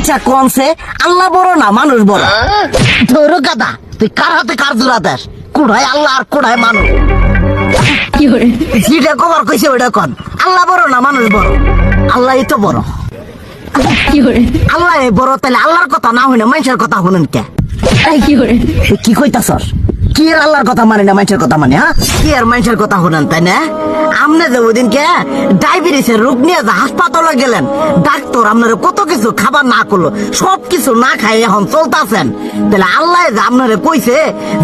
আচ্ছা কনসে আল্লাহ বড় না মানুষ বড়? ধরো গাদা, তুই কার হাতে কার জোড়া দেশ? কোড়ায় আল্লাহ আর কোড়ায় মানুষ। যেটা কবার কইছে ওইটা কন। আল্লাহ বড় না মানুষ বড়? আল্লাহই তো বড়। আল্লাহ বড়, তাহলে আল্লাহর কথা না হইনা মানুষের কথা শুনেন কে? কি কইতাছস? কি আর আল্লাহর কথা মানে না মানুষের কথা মানে? হ্যাঁ, কি আর মানুষের কথা শুনেন তাই না? আমনে যে ওই দিনকে ডায়াবেটিসের রোগ নিয়ে যে হাসপাতালে গেলেন, ডাক্তার আপনার কত কিছু খাবার না করলো, সব কিছু না খাই এখন চলতেছেন। তাহলে আল্লাহ যে আপনারে কইছে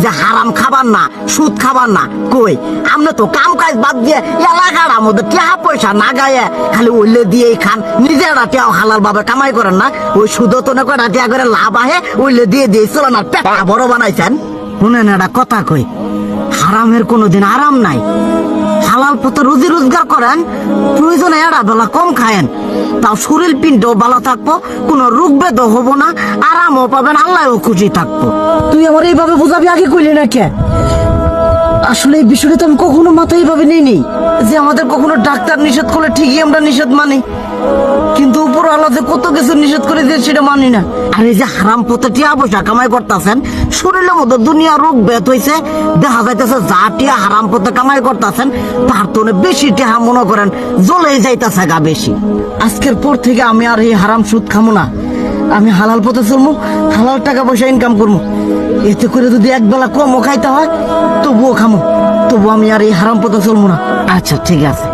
যে হারাম খাবার না, সুদ খাবার না, কই আপনি তো কাম কাজ বাদ দিয়ে এলাকার মধ্যে টাকা পয়সা না গায়ে খালি ওইলে দিয়েই খান, নিজেরা টিয়াও হালাল ভাবে কামাই করেন না, ওই সুদ তো না করে টিয়া করে লাভ আহে ওইলে দিয়ে দিয়ে চলেন আর পেটা বড় বানাইছেন। শুনেন একটা কথা কই, হারামের কোনোদিন আরাম নাই। হালাল পথে রুজি রোজগার করেন, প্রয়োজনে এড়া বেলা কম খায়েন, তাও শরীর পিণ্ডও ভালো থাকবো, কোনো রোগ বেদ হবো না, আরামও পাবেন, আল্লাহও খুশি থাকবো। তুই আমার এইভাবে বুঝাবি আগে কইলি না কে? আসলে এই বিষয়টা তো আমি কখনো মাথায় এইভাবে নেই যে আমাদের কখনো ডাক্তার নিষেধ করলে ঠিকই আমরা নিষেধ মানি, কিন্তু উপর আলাদা কত কিছু নিষেধ করে দিয়ে সেটা মানি না। আর এই যে হারাম পথে টিয়া পয়সা কামাই করতেছেন, শরীরের মধ্যে দুনিয়া রোগ বেত হয়েছে, দেখা যাইতেছে যা টিয়া হারাম পথে কামাই করতেছেন তার তো বেশি টিয়া মনে করেন জ্বলে যাইতেছে গা বেশি। আজকের পর থেকে আমি আর এই হারাম সুদ খামো না, আমি হালাল পথে চলবো, হালাল টাকা পয়সা ইনকাম করবো। এতে করে যদি একবেলা কমও খাইতে হয় তবুও খামো, তবু আমি আর এই হারাম পথে চলবো না। আচ্ছা ঠিক আছে।